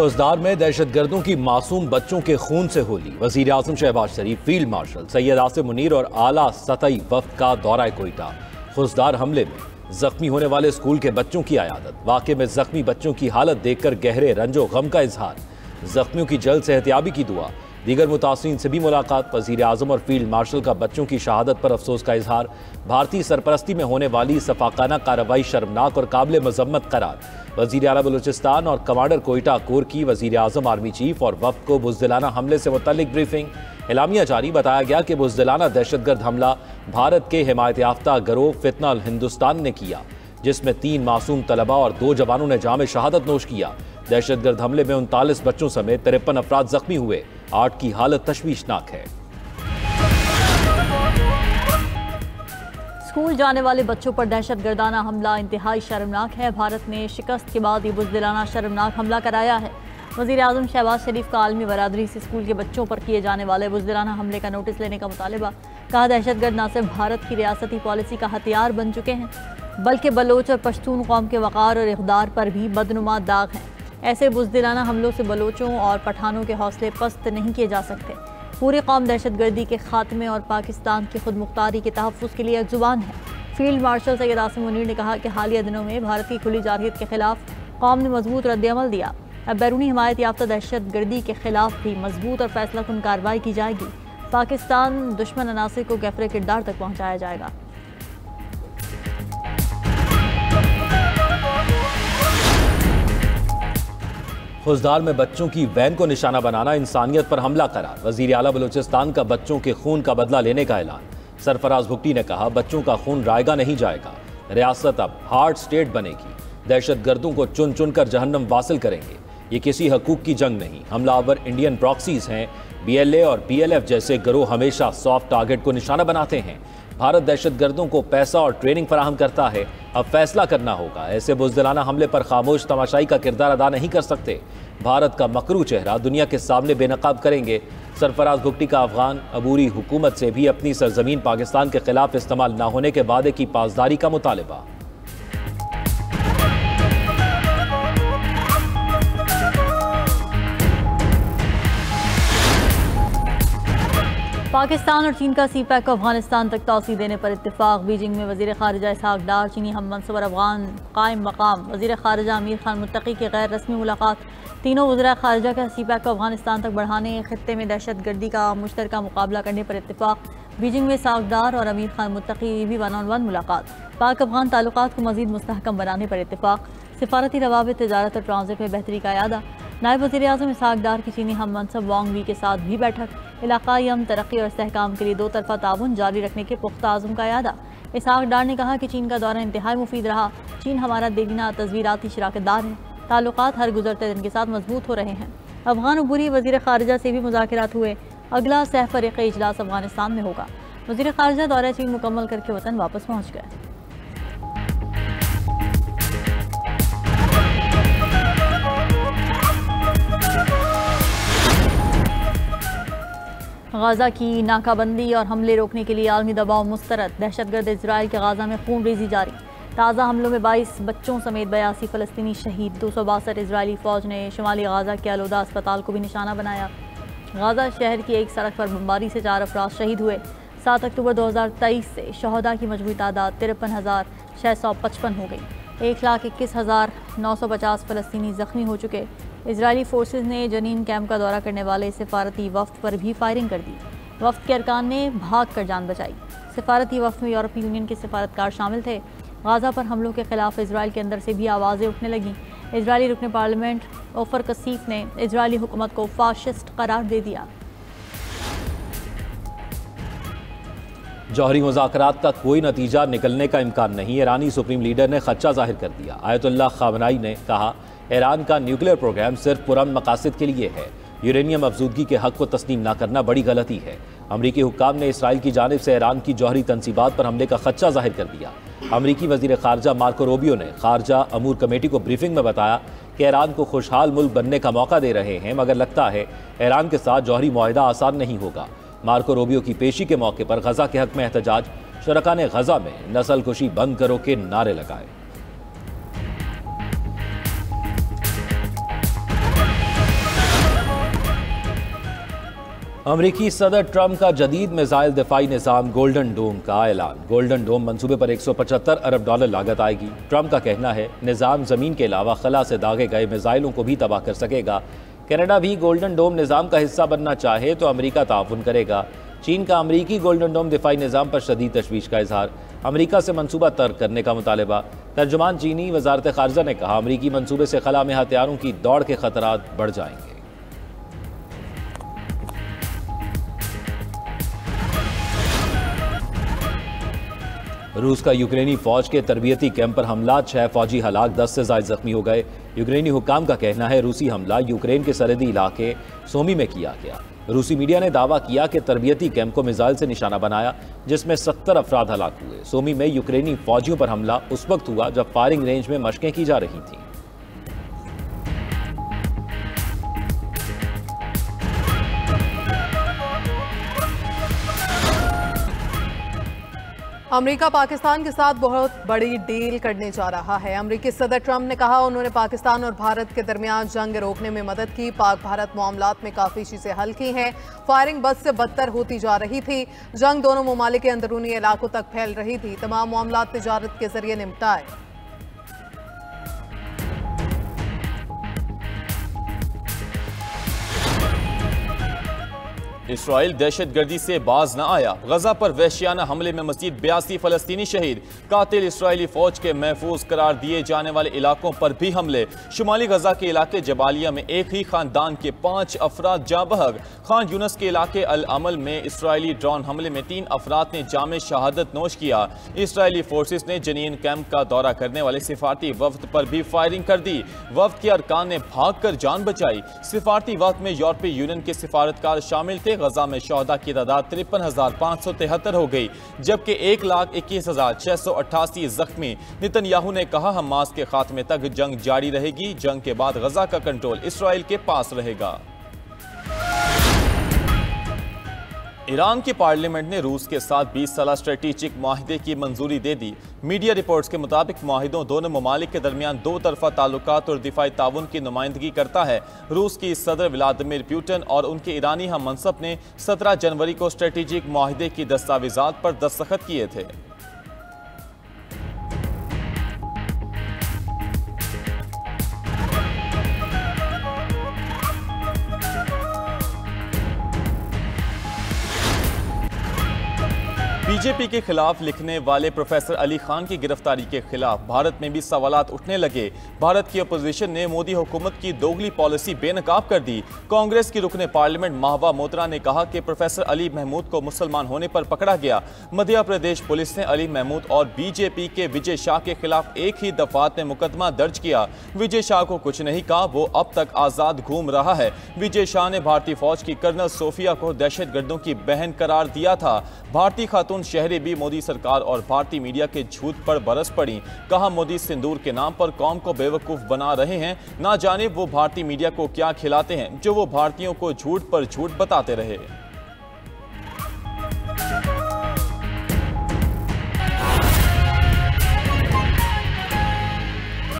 फौजदार में दहशतगर्दों की मासूम बच्चों के खून से होली। वजीर आजम शहबाज शरीफ, फील्ड मार्शल सैयद आसिम मुनीर और आला सतही वफ्द का दौरा कोयटा। फौजदार हमले में जख्मी होने वाले स्कूल के बच्चों की आयादत। वाक़े में जख्मी बच्चों की हालत देखकर गहरे रंजो गम का इजहार। जख्मियों की जल्द सेहतियाबी की दुआ। दीगर मुतासिरीन से भी मुलाकात। वजीर आजम और फील्ड मार्शल का बच्चों की शहादत पर अफसोस का इजहार। भारतीय सरपरस्ती में होने वाली सफाकाना कार्रवाई शर्मनाक और काबिल मजम्मत करार। वजीर आला बलूचिस्तान और कमांडर कोयटा कोर की वजीर आजम, आर्मी चीफ और वफ्द को बुज़दिलाना हमले से मुतल्लिक ब्रीफिंग। एलामिया जारी। बताया गया कि बुज़दिलाना दहशतगर्द हमला भारत के हिमायत याफ्ता गिरोह फितना अल हिंदुस्तान ने किया, जिसमें 3 मासूम तलबा और 2 जवानों ने जाम शहादत नोश किया। दहशतगर्द हमले में 39 बच्चों समेत 53 अफराद जख्मी हुए। 8 की हालत तशवीशनाक है। स्कूल जाने वाले बच्चों पर दहशतगर्दाना हमला इंतहाई शर्मनाक है। भारत ने शिकस्त के बाद ये बुज़दिलाना शर्मनाक हमला कराया है। वज़ीर आज़म शहबाज शरीफ का आलमी बरादरी से स्कूल के बच्चों पर किए जाने वाले बुज़दिलाना हमले का नोटिस लेने का मुतालबा। कहा, दहशतगर्द न सिर्फ भारत की रियासती पॉलिसी का हथियार बन चुके हैं, बल्कि बलोच और पश्तून कौम के वक़ार और इक़दार पर भी बदनुमा दाग हैं। ऐसे बुज़दिलाना हमलों से बलोचों और पठानों के हौसले पस्त नहीं किए जा सकते। पूरी कौम दहशतगर्दी के खात्मे और पाकिस्तान की खुद मुख्तारी के तहफ़्फ़ुज़ के लिए एक ज़ुबान है। फील्ड मार्शल सैयद आसिम मुनीर ने कहा कि हालिया दिनों में भारत की खुली जारहियत के खिलाफ कौम ने मजबूत रद्द-ए-अमल दिया। अब बैरूनी हिमायत याफ्ता दहशतगर्दी के खिलाफ भी मजबूत और फैसलाकुन कार्रवाई की जाएगी। पाकिस्तान दुश्मन अनासिर को गैफरे किरदार तक पहुँचाया जाएगा। फौजदार में बच्चों की वैन को निशाना बनाना इंसानियत पर हमला करार। वजीर आला बलूचिस्तान का बच्चों के खून का बदला लेने का ऐलान। सरफराज भुट्टी ने कहा, बच्चों का खून रायगा नहीं जाएगा। रियासत अब हार्ड स्टेट बनेगी। दहशतगर्दों को चुन चुन कर जहन्नम वासिल करेंगे। ये किसी हकूक की जंग नहीं, हमलावर इंडियन प्रॉक्सीज हैं। BLA और PLF जैसे गिरोह हमेशा सॉफ्ट टारगेट को निशाना बनाते हैं। भारत दहशतगर्दों को पैसा और ट्रेनिंग फराहम करता है। अब फैसला करना होगा। ऐसे बुज़दिलाना हमले पर खामोश तमाशाई का किरदार अदा नहीं कर सकते। भारत का मकरू चेहरा दुनिया के सामने बेनकाब करेंगे। सरफराज भुट्टी का अफगान अबूरी हुकूमत से भी अपनी सरजमीन पाकिस्तान के खिलाफ इस्तेमाल न होने के वादे की पासदारी का मुतालबा। पाकिस्तान और चीन का CPEC को अफगानिस्तान तक तौसी देने पर इत्तेफाक। बीजिंग में वज़ीर ख़ारिजा इसहाक डार, चीनी हम मनसूब अफगान कायम मकाम वज़ीर ख़ारिजा अमीर खान मुत्तकी की गैर रस्मी मुलाकात। तीनों वज़ीर ख़ारिजा का CPEC को अफगानिस्तान तक बढ़ाने, खित्ते में दहशतगर्दी का मुश्तरका मुकाबला करने पर इत्तेफाक। बीजिंग में इसहाक डार और अमीर खान मुत्तकी की भी 1-on-1 मुलाकात। पाक अफगान ताल्लुकात को मज़ीद मुस्तहकम बनाने पर इत्तेफाक। सिफारती रवाबित, तिजारत और ट्रांजिट में बेहतरी का इरादा। नायब वज़ीर आज़म इसहाक डार की चीनी हम मनसब वांग वी के साथ भी बैठक। इलाकाई अमन, तरक्की और इस्तेहकाम के लिए 2 तरफ़ा ताउन जारी रखने के पुख्ता आज़म का इरादा। इसहाक डार ने कहा कि चीन का दौरा इंतहाई मुफीद रहा। चीन हमारा देरीना तस्वीराती शराकतदार है। ताल्लुकात हर गुजरते दिन के साथ मजबूत हो रहे हैं। अफगान अबूरी वज़ीर ख़ारिजा से भी मुज़ाकरात हुए। अगला सह फ़रीक़ी इजलास अफगानिस्तान में होगा। वज़ीर ख़ारिजा दौरा चीन मुकम्मल करके वतन वापस पहुँच गए। गाज़ा की नाकाबंदी और हमले रोकने के लिए आलमी दबाव मुस्तरद। दहशतगर्द इजराइल के गाज़ा में खून रेजी जारी। ताज़ा हमलों में 22 बच्चों समेत 82 फ़लस्तीनी शहीद। 262 इजरायली फ़ौज ने शुमाली गाज़ा के अलौदा अस्पताल को भी निशाना बनाया। गाज़ा शहर की एक सड़क पर बमबारी से 4 अफराद शहीद हुए। 7 अक्टूबर 2023 से शहदा की मजमूई तादाद 53,655 हो गई। 1,21,950 फ़लस्तीनी ज़ख्मी हो चुके। इजरायली फोर्सेस ने जनीन कैंप का दौरा करने वाले सिफारती वफ्द पर भी फायरिंग कर दी। वफ्द के अरकान ने भाग कर जान बचाई। सिफारती वफ्द में यूरोपीय यूनियन के सिफारतकार शामिल थे। गाज़ा पर हमलों के खिलाफ इजराइल के अंदर से भी आवाज़ें उठने लगीं। इजरायली रुकन पार्लियामेंट ओफर कसीफ ने इजरायली हुकूमत को फाशिस्ट करार दे दिया। जौहरी मुज़ाकरात का कोई नतीजा निकलने का इम्कान नहीं। ईरानी सुप्रीम लीडर ने खदशा जाहिर कर दिया। आयतुल्लाह ख़ामेनी ने कहा, ईरान का न्यूक्लियर प्रोग्राम सिर्फ पुरअमन मकासद के लिए है। यूरेनियम अफजूदगी के हक़ को तस्लीम न करना बड़ी गलती है। अमरीकी हुक्काम ने इसराइल की जानिब से ईरान की जौहरी तनसीबात पर हमले का खदशा जाहिर कर दिया। अमरीकी वज़ीर ख़ारजा मार्को रूबियो ने ख़ारजा अमूर कमेटी को ब्रीफिंग में बताया कि ईरान को खुशहाल मुल्क बनने का मौका दे रहे हैं, मगर लगता है ईरान के साथ जौहरी मुआहिदा आसान नहीं होगा। मार्को रूबियो की पेशी के मौके पर गज़ा के हक़ में एहतजाज। शुरका ने गज़ा में नस्ल कुशी बंद करो के नारे लगाए। अमरीकी सदर ट्रंप का जदीद मिसाइल दिफाई निज़ाम गोल्डन डोम का ऐलान। गोल्डन डोम मंसूबे पर $175 अरब लागत आएगी। ट्रंप का कहना है निज़ाम ज़मीन के अलावा खला से दागे गए मिसाइलों को भी तबाह कर सकेगा। कनाडा भी गोल्डन डोम निज़ाम का हिस्सा बनना चाहे तो अमरीका ताउन करेगा। चीन का अमरीकी गोल्डन डोम दिफाई निज़ाम पर शदीद तशवीश का इजहार। अमरीका से मनसूबा तर्क करने का मुतालबा। तर्जुमान चीनी वजारत खारजा ने कहा अमरीकी मनसूबे से खला में हथियारों की दौड़ के खतरात बढ़ जाएंगे। रूस का यूक्रेनी फौज के तरबियती कैंप पर हमला, 6 फौजी हलाक, 10 से ज्यादा जख्मी हो गए। यूक्रेनी हुक्काम का कहना है रूसी हमला यूक्रेन के सरहदी इलाके सोमी में किया गया। रूसी मीडिया ने दावा किया कि तरबियती कैंप को मिसाइल से निशाना बनाया जिसमें 70 अफराद हलाक हुए। सोमी में यूक्रेनी फौजियों पर हमला उस वक्त हुआ जब फायरिंग रेंज में मशकें की जा रही थीं। अमेरिका पाकिस्तान के साथ बहुत बड़ी डील करने जा रहा है। अमेरिकी सदर ट्रंप ने कहा उन्होंने पाकिस्तान और भारत के दरमियान जंग रोकने में मदद की। पाक भारत मामलात में काफ़ी चीज़ें हल की हैं। फायरिंग बद से बदतर होती जा रही थी। जंग दोनों ममालिक के अंदरूनी इलाकों तक फैल रही थी। तमाम मामलात तिजारत के जरिए निपटाए। इसराइल दहशतगर्दी से बाज न आया। गजा पर वहशियाना हमले में मजीद 82 फलस्तीनी शहीद। कातिल इसराइली फौज के महफूज करार दिए जाने वाले इलाकों पर भी हमले। शुमाली गजा के इलाके जबालिया में एक ही खानदान के 5 अफराद जाँ बहक। खान यूनस के इलाके अल अमल में इसराइली ड्रोन हमले में 3 अफराद ने जाम शहादत नोश किया। इसराइली फोर्सेस ने जनीन कैंप का दौरा करने वाले सिफारती वफ्द पर भी फायरिंग कर दी। वफ्द के अरकान ने भाग कर जान बचाई। सिफारती वफ्द में यूरोपीय यूनियन के सिफारतकार शामिल थे। गजा में शहदा की तादाद 53,573 हो गई, जबकि 1,21,688 जख्मी। नेतन्याहू ने कहा हमास के खात्मे तक जंग जारी रहेगी। जंग के बाद गजा का कंट्रोल इसराइल के पास रहेगा। ईरान की पार्लियामेंट ने रूस के साथ 20 साल स्ट्रेटेजिक माहिदे की मंजूरी दे दी। मीडिया रिपोर्ट्स के मुताबिक माहिदों दोनों ममालिक के दरमियान 2 तरफा ताल्लुकात और दिफाई ताउन की नुमाइंदगी करता है। रूस की सदर व्लादिमीर पुतिन और उनके ईरानी हम मनसब ने 17 जनवरी को स्ट्रेटेजिक माहिदे की दस्तावेजात पर दस्तखत किए थे। बीजेपी के खिलाफ लिखने वाले प्रोफेसर अली खान की गिरफ्तारी के खिलाफ भारत में भी सवालात उठने लगे। भारत की अपोजिशन ने मोदी हुकूमत की दोगली पॉलिसी बेनकाब कर दी। कांग्रेस की रुकने पार्लियामेंट महवा मोत्रा ने कहा कि प्रोफेसर अली महमूद को मुसलमान होने पर पकड़ा गया। मध्य प्रदेश पुलिस ने अली महमूद और बीजेपी के विजय शाह के खिलाफ एक ही दफात में मुकदमा दर्ज किया। विजय शाह को कुछ नहीं कहा, वो अब तक आजाद घूम रहा है। विजय शाह ने भारतीय फौज की कर्नल सोफिया को दहशतगर्दों की बहन करार दिया था। भारतीय खातून शहरी भी मोदी सरकार और भारतीय मीडिया के झूठ पर बरस पड़ी। कहा मोदी सिंदूर के नाम पर कौम को बेवकूफ बना रहे हैं। ना जाने वो भारतीय मीडिया को क्या खिलाते हैं जो वो भारतीयों को झूठ पर झूठ बताते रहे।